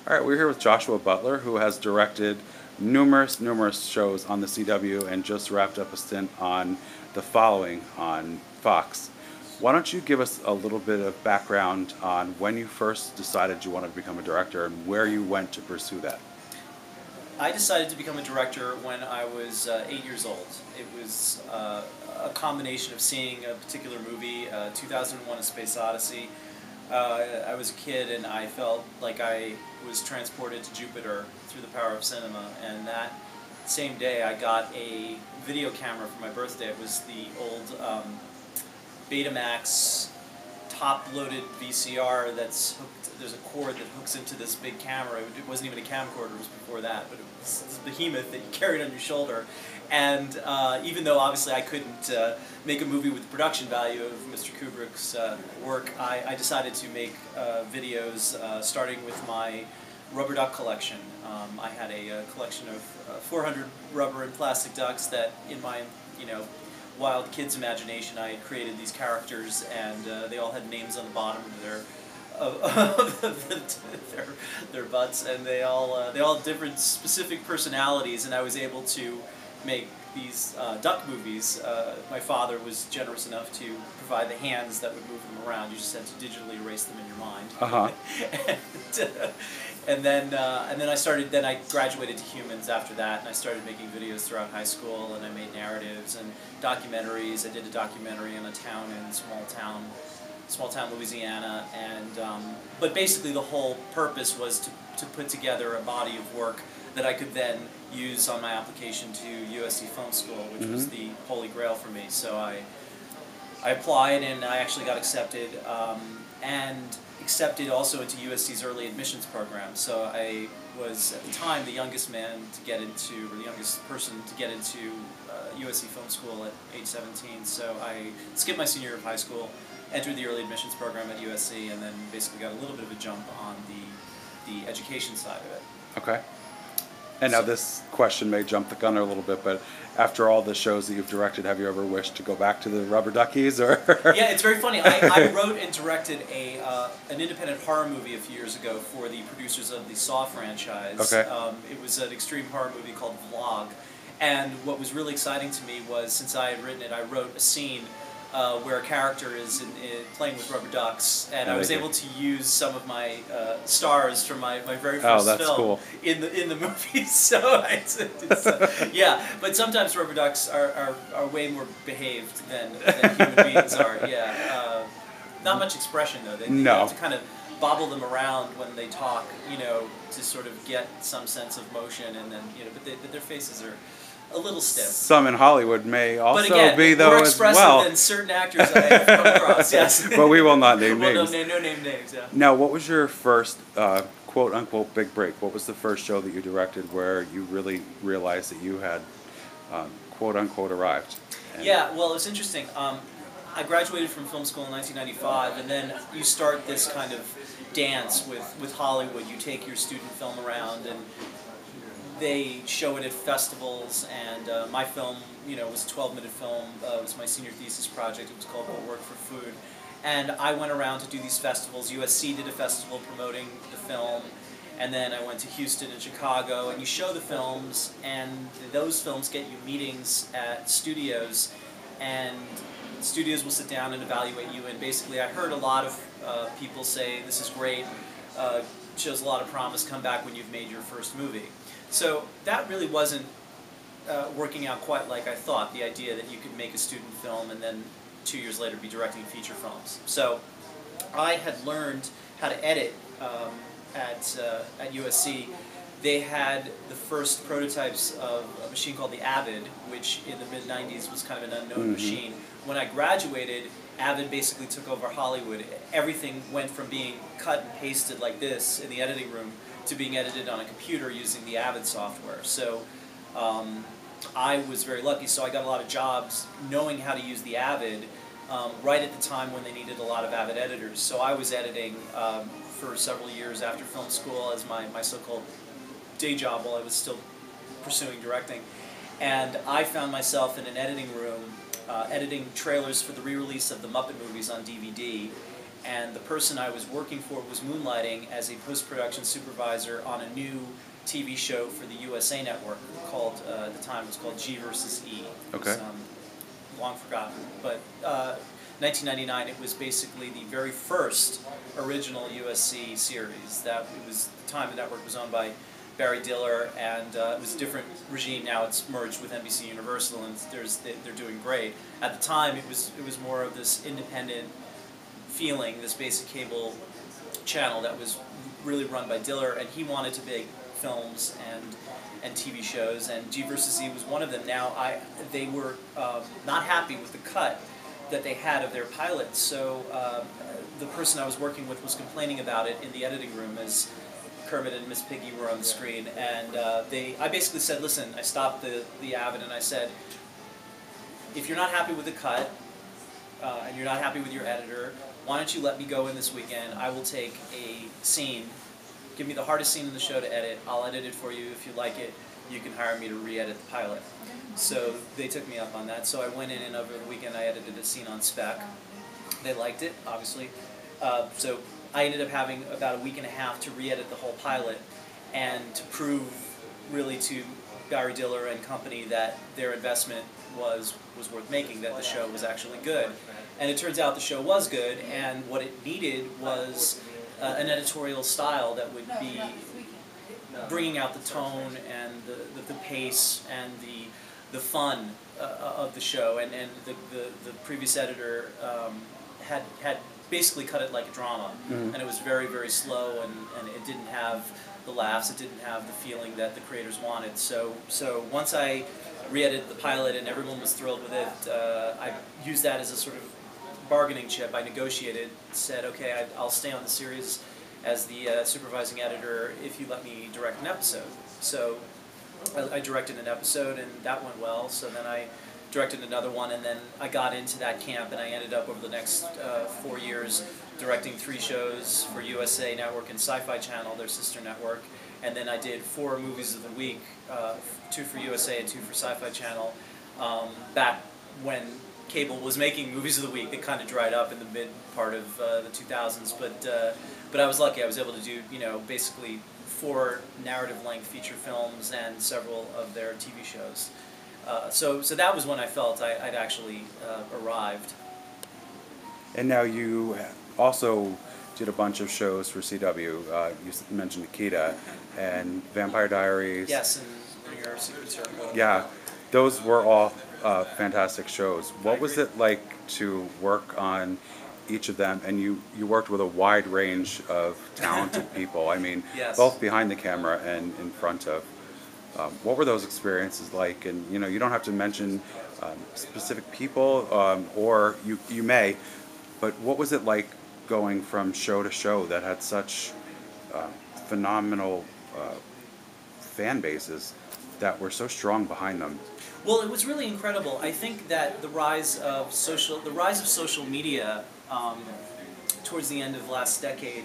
All right, we're here with Joshua Butler, who has directed numerous shows on the CW and just wrapped up a stint on The Following on Fox. Why don't you give us a little bit of background on when you first decided you wanted to become a director and where you went to pursue that? I decided to become a director when I was 8 years old. It was a combination of seeing a particular movie, 2001: A Space Odyssey. I was a kid and I felt like I was transported to Jupiter through the power of cinema, and that same day I got a video camera for my birthday. It was the old Betamax top-loaded VCR that's hooked, there's a cord that hooks into this big camera. It wasn't even a camcorder, it was before that, but it was this behemoth that you carried on your shoulder. And even though obviously I couldn't make a movie with the production value of Mr. Kubrick's work, I decided to make videos starting with my rubber duck collection. I had a collection of 400 rubber and plastic ducks that in my, wild kid's imagination I had created these characters, and they all had names on the bottom of their butts, and they all had different specific personalities, and I was able to make these duck movies. My father was generous enough to provide the hands that would move them around. You just had to digitally erase them in your mind. And then I graduated to humans after that, and I started making videos throughout high school, and I made narratives and documentaries. I did a documentary on a town in small town Louisiana, and but basically the whole purpose was to put together a body of work that I could then use on my application to USC Film School, which was the holy grail for me. So I applied, and I actually got accepted, and accepted also into USC's early admissions program. So I was at the time the youngest man to get into, or the youngest person to get into USC Film School at age 17. So I skipped my senior year of high school, entered the early admissions program at USC, and then basically got a little bit of a jump on the education side of it. Okay. And now this question may jump the gun a little bit, but after all the shows that you've directed, have you ever wished to go back to the rubber duckies? Or yeah, it's very funny. I wrote and directed an independent horror movie a few years ago for the producers of the Saw franchise. Okay. It was an extreme horror movie called Vlog. And what was really exciting to me was, since I had written it, I wrote a scene where a character is playing with rubber ducks, and I was able to use some of my stars from my very first film cool. in the movie. So yeah, but sometimes rubber ducks are way more behaved than human beings are. Yeah, not much expression though. You have to kind of bobble them around when they talk, to sort of get some sense of motion, and then but their faces are a little stiff. Some in Hollywood may also be, though, more as expressive well. than certain actors I have come across, yes. But we will not name names. No name names, yeah. Now, what was your first quote-unquote big break? What was the first show that you directed where you really realized that you had quote-unquote arrived? Yeah, well, it's interesting. I graduated from film school in 1995, and then you start this kind of dance with Hollywood. You take your student film around, and they show it at festivals, and my film, was a 12-minute film. It was my senior thesis project. It was called What Worked for Food. And I went around to do these festivals. USC did a festival promoting the film, and then I went to Houston and Chicago, and you show the films, and those films get you meetings at studios, and studios will sit down and evaluate you, and basically I heard a lot of people say, this is great, shows a lot of promise, come back when you've made your first movie. So that really wasn't working out quite like I thought, the idea that you could make a student film and then 2 years later be directing feature films. So I had learned how to edit at USC. They had the first prototypes of a machine called the Avid, which in the mid-90s was kind of an unknown machine. When I graduated, Avid basically took over Hollywood. Everything went from being cut and pasted like this in the editing room to being edited on a computer using the Avid software. So I was very lucky, so I got a lot of jobs knowing how to use the Avid right at the time when they needed a lot of Avid editors. So I was editing for several years after film school as my so-called day job while I was still pursuing directing. And I found myself in an editing room editing trailers for the re-release of the Muppet movies on DVD. and the person I was working for was moonlighting as a post-production supervisor on a new TV show for the USA Network called, at the time it was called G versus E. Okay. It was, long forgotten, but 1999, it was basically the very first original USC series. That it was the time the network was owned by Barry Diller, and it was a different regime. Now it's merged with NBC Universal, and they're doing great. At the time, it was more of this independent feeling, this basic cable channel that was really run by Diller, and he wanted to make films and TV shows, and G vs. E was one of them. Now, they were not happy with the cut that they had of their pilot, so the person I was working with was complaining about it in the editing room as Kermit and Miss Piggy were on the screen, and I basically said, listen, I stopped the Avid and I said, if you're not happy with the cut, and you're not happy with your editor, why don't you let me go in this weekend? I will take a scene, give me the hardest scene in the show to edit, I'll edit it for you. If you like it, you can hire me to re-edit the pilot. So they took me up on that. So I went in, and over the weekend I edited a scene on spec. They liked it, obviously. So I ended up having about a week and a half to re-edit the whole pilot, and to prove really to Barry Diller and company that their investment was worth making, that the show was actually good. And it turns out the show was good, and what it needed was an editorial style that would be bringing out the tone and the pace and the fun of the show. And the previous editor had basically cut it like a drama, and it was very, very slow, and it didn't have the laughs, it didn't have the feeling that the creators wanted. So once I re-edited the pilot and everyone was thrilled with it, I used that as a sort of bargaining chip. I negotiated, said, okay, I'll stay on the series as the supervising editor if you let me direct an episode. So I directed an episode, and that went well. So then I directed another one, and then I got into that camp, and I ended up over the next 4 years directing 3 shows for USA Network and Sci-Fi Channel, their sister network. And then I did 4 movies of the week, 2 for USA and 2 for Sci-Fi Channel, back when cable was making movies of the week. It kind of dried up in the mid part of the 2000s, but I was lucky. I was able to do, basically 4 narrative-length feature films and several of their TV shows. So that was when I felt I'd actually arrived. And now you also did a bunch of shows for CW. You mentioned Nikita and Vampire Diaries. Yes, and Bring Your Secret Circle. Yeah, those were all fantastic shows. What was it like to work on each of them? And you worked with a wide range of talented people. I mean, yes, both behind the camera and in front of. What were those experiences like? And you don't have to mention specific people, or you may, but what was it like going from show to show that had such phenomenal fan bases that were so strong behind them? Well, it was really incredible. I think that the rise of social media towards the end of last decade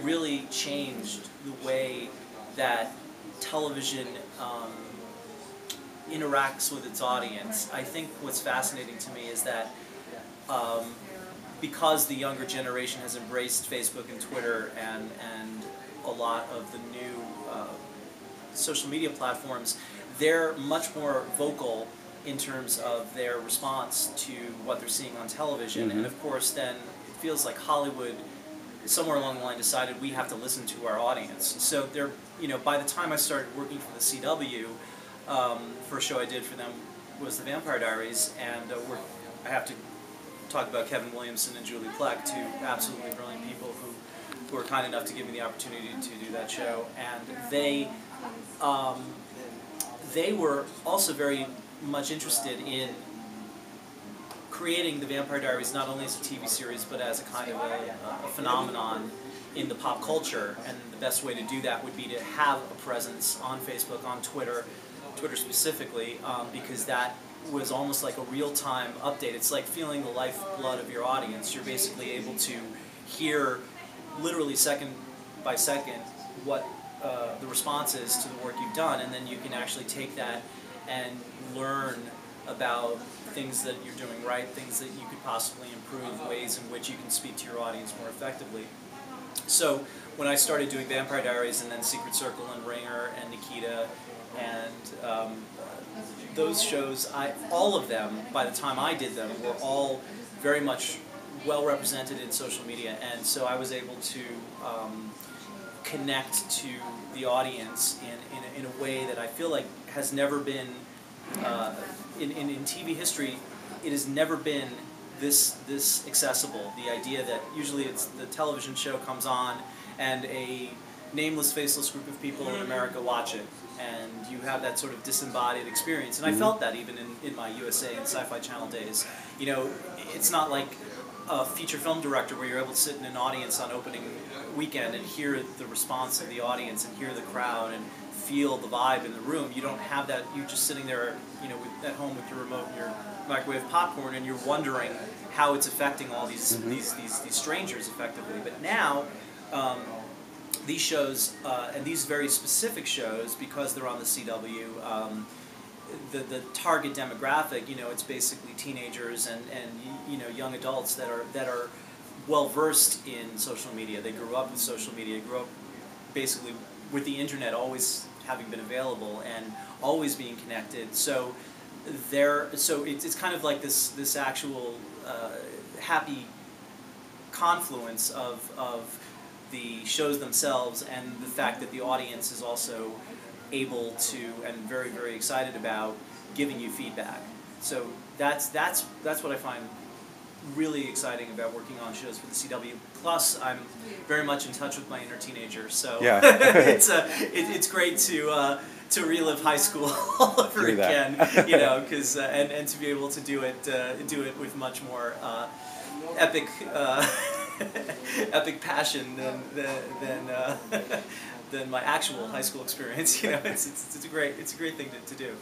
really changed the way that television interacts with its audience. I think what's fascinating to me is that because the younger generation has embraced Facebook and Twitter and a lot of the new social media platforms, they're much more vocal in terms of their response to what they're seeing on television. And of course then it feels like Hollywood somewhere along the line decided we have to listen to our audience. So they're, by the time I started working for the CW, first show I did for them was the Vampire Diaries, and I have to talk about Kevin Williamson and Julie Plec, 2 absolutely brilliant people who were kind enough to give me the opportunity to do that show. And they were also very much interested in creating the Vampire Diaries not only as a TV series, but as a kind of a phenomenon in the pop culture. And the best way to do that would be to have a presence on Facebook, on Twitter specifically, because that was almost like a real-time update. It's like feeling the lifeblood of your audience. You're basically able to hear literally second by second what the response is to the work you've done, and then you can actually take that and learn about things that you're doing right, things that you could possibly improve, ways in which you can speak to your audience more effectively. So when I started doing Vampire Diaries and then Secret Circle and Ringer and Nikita and those shows, all of them, by the time I did them, were all very much well represented in social media, and so I was able to connect to the audience in a way that I feel like has never been, in TV history, it has never been this accessible. The idea that usually it's the television show comes on and a nameless, faceless group of people in America watch it, and you have that sort of disembodied experience. And I felt that even in my USA and Sci-Fi Channel days. You know, it's not like a feature film director where you're able to sit in an audience on opening weekend and hear the response of the audience and hear the crowd and feel the vibe in the room. You don't have that. You're just sitting there, you know, at home with your remote and your microwave popcorn, and you're wondering how it's affecting all these strangers effectively. But now, these shows and these very specific shows, because they're on the CW, the target demographic, you know, it's basically teenagers and you know, young adults that are well versed in social media. They grew up with social media, grew up basically with the internet always having been available and always being connected. So it's kind of like this actual happy confluence of the shows themselves and the fact that the audience is also able to and very, very excited about giving you feedback. So that's what I find really exciting about working on shows for the CW. Plus, I'm very much in touch with my inner teenager, so yeah. it's great to relive high school all over again, you know, because and to be able to do it with much more epic epic passion than my actual high school experience. You know, it's a great thing to do.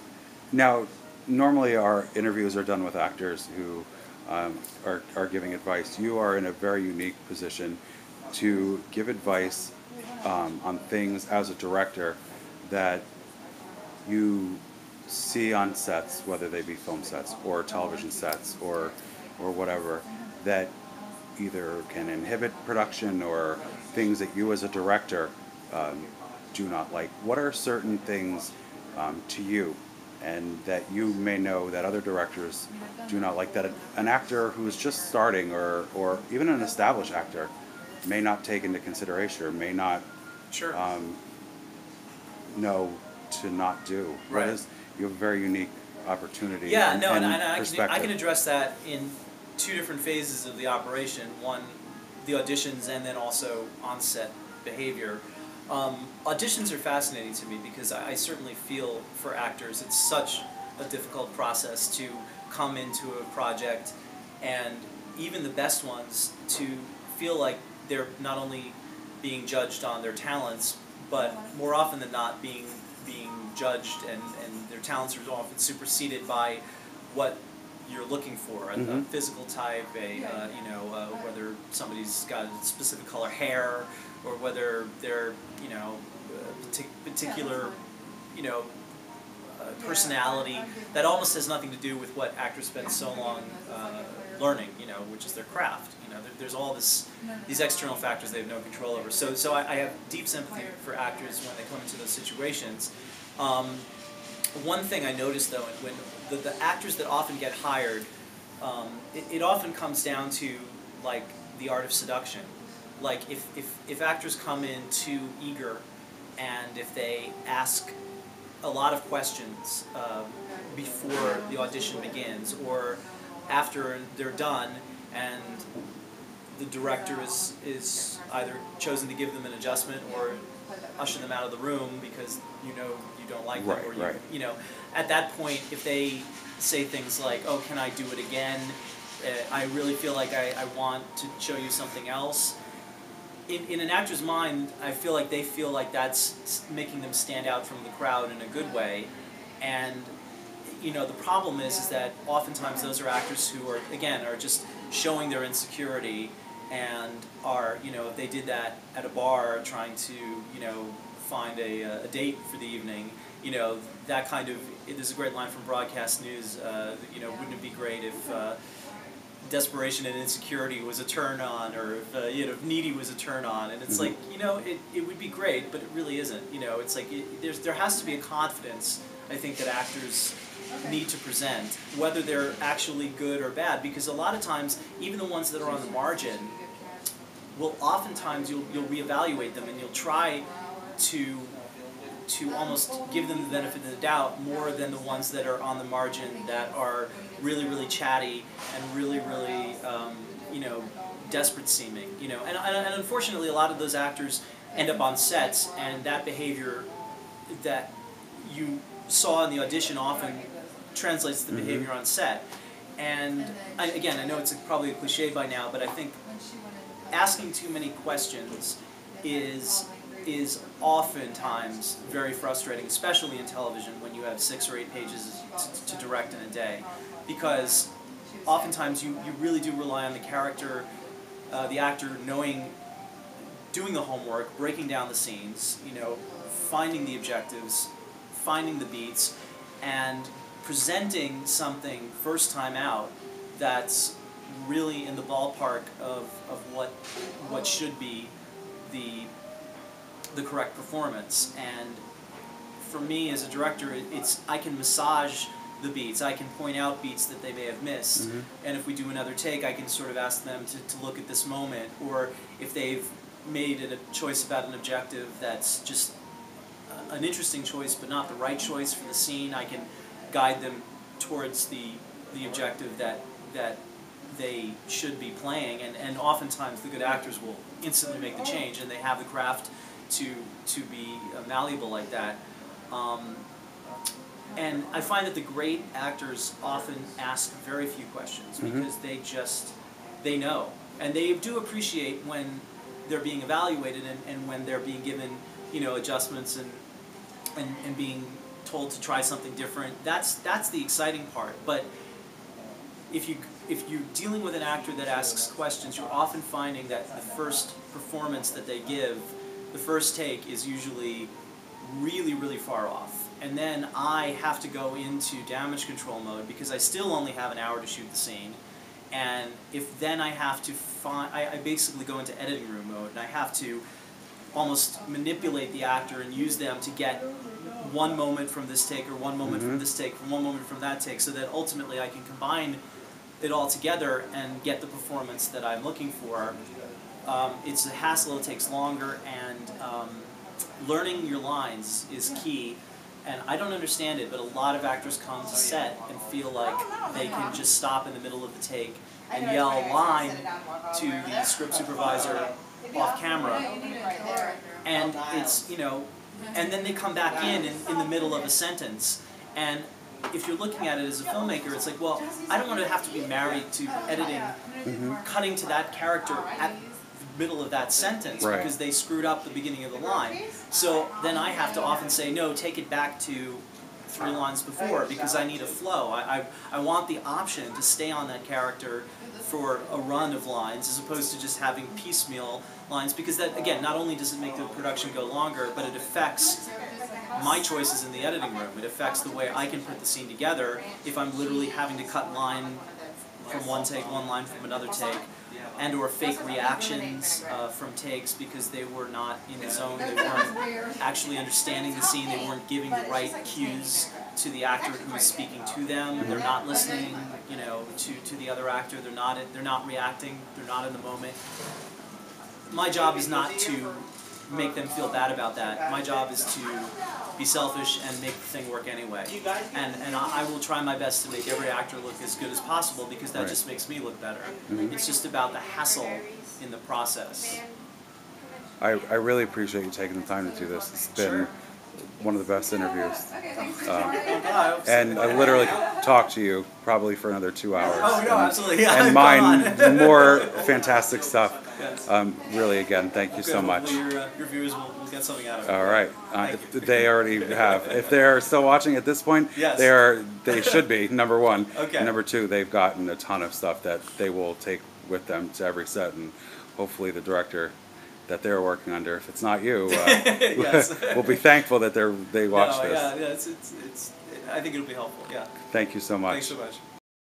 Now, normally our interviews are done with actors who are giving advice. You are in a very unique position to give advice on things as a director that you see on sets, whether they be film sets or television sets or whatever, that either can inhibit production or things that you as a director do not like. What are certain things to you and that you may know that other directors do not like, that an actor who is just starting or even an established actor may not take into consideration or may not know to not do? Right. You have a very unique opportunity. Yeah, and I can address that in two different phases of the operation. One, the auditions, and then also on-set behavior. Auditions are fascinating to me because I certainly feel for actors it's such a difficult process to come into a project, and even the best ones to feel like they're not only being judged on their talents, but more often than not being judged and their talents are often superseded by what you're looking for, a physical type, whether somebody's got a specific color hair, or whether they're, you know, particular, you know, personality that almost has nothing to do with what actors spend so long learning, you know, which is their craft. You know, there's all these external factors they have no control over. So I have deep sympathy for actors when they come into those situations. One thing I noticed though, when the actors that often get hired, it often comes down to like the art of seduction. Like if actors come in too eager, and if they ask a lot of questions before the audition begins, or after they're done, and the director is either chosen to give them an adjustment or usher them out of the room because you know you don't like them, or you know, at that point, if they say things like, "Oh, can I do it again? I really feel like I want to show you something else." In an actor's mind, I feel like they feel like that's making them stand out from the crowd in a good way, and you know the problem is that oftentimes those are actors who are just showing their insecurity, and are, you know, if they did that at a bar trying to, you know, find a date for the evening, you know, that kind of, there's a great line from Broadcast News, you know, wouldn't it be great if desperation and insecurity was a turn on, or if, you know, if needy was a turn on, and it's like, you know, it would be great, but it really isn't. You know, it's like there has to be a confidence, I think, that actors need to present, whether they're actually good or bad, because a lot of times, even the ones that are on the margin, will oftentimes you'll reevaluate them and you'll try to almost give them the benefit of the doubt more than the ones that are on the margin that are really, really chatty and really, really, you know, desperate seeming, you know. And unfortunately, a lot of those actors end up on sets, and that behavior that you saw in the audition often translates to the behavior on set. And again, I know it's probably a cliche by now, but I think asking too many questions is oftentimes very frustrating, especially in television when you have 6 or 8 pages to direct in a day, because oftentimes you really do rely on the character, the actor doing the homework, breaking down the scenes, you know, finding the objectives, finding the beats, and presenting something first time out that's really in the ballpark of what should be the correct performance. And for me as a director, I can massage the beats, I can point out beats that they may have missed, and if we do another take, I can sort of ask them to look at this moment, or if they've made a choice about an objective that's just an interesting choice but not the right choice for the scene, I can guide them towards the objective that they should be playing, and oftentimes the good actors will instantly make the change, and they have the craft to be malleable like that. And I find that the great actors often ask very few questions because they know, and they do appreciate when they're being evaluated and when they're being given, you know, adjustments and being told to try something different. That's the exciting part. But if you're dealing with an actor that asks questions, you're often finding that the first performance that they give, the first take, is usually really, really far off. And then I have to go into damage control mode because I still only have an hour to shoot the scene. And if then I have to I basically go into editing room mode, and I have to almost manipulate the actor and use them to get one moment from this take, or one moment from this take, from one moment from that take, so that ultimately I can combine it all together and get the performance that I'm looking for. It's a hassle, it takes longer, and learning your lines is key. And I don't understand it, but a lot of actors come to set and feel like they can just stop in the middle of the take and yell a line to the script supervisor off camera. And it's, you know, and then they come back in the middle of a sentence. And if you're looking at it as a filmmaker, it's like, well, I don't want to have to be married to editing, cutting to that character at the middle of that sentence because they screwed up the beginning of the line. So then I have to often say, no, take it back to 3 lines before, because I need a flow. I want the option to stay on that character for a run of lines as opposed to just having piecemeal lines, because that, again, not only does it make the production go longer, but it affects my choices in the editing room. It affects the way I can put the scene together if I'm literally having to cut line from one take, one line from another take, and or fake reactions from takes because they were not in the zone, they weren't actually understanding the scene, they weren't giving the right cues to the actor who is speaking to them, they're not listening, you know, to the other actor, they're not reacting, they're not in the moment. My job is not to make them feel bad about that. My job is to be selfish and make the thing work anyway. And I will try my best to make every actor look as good as possible, because that just makes me look better. It's just about the hassle in the process. I really appreciate you taking the time to do this. It's been one of the best interviews. And I literally could talk to you probably for another 2 hours. Oh, no, absolutely. Yeah, and mine, more fantastic stuff. Really, again, thank you so much. Your viewers will get something out of it. All right. They already have. If they're still watching at this point, they should be, number one. Okay. Number two, they've gotten a ton of stuff that they will take with them to every set, and hopefully the director that they're working under. If it's not you, Yes. we'll be thankful that they watch No, this. yeah, it's I think it'll be helpful. Yeah. Thank you so much. Thanks so much.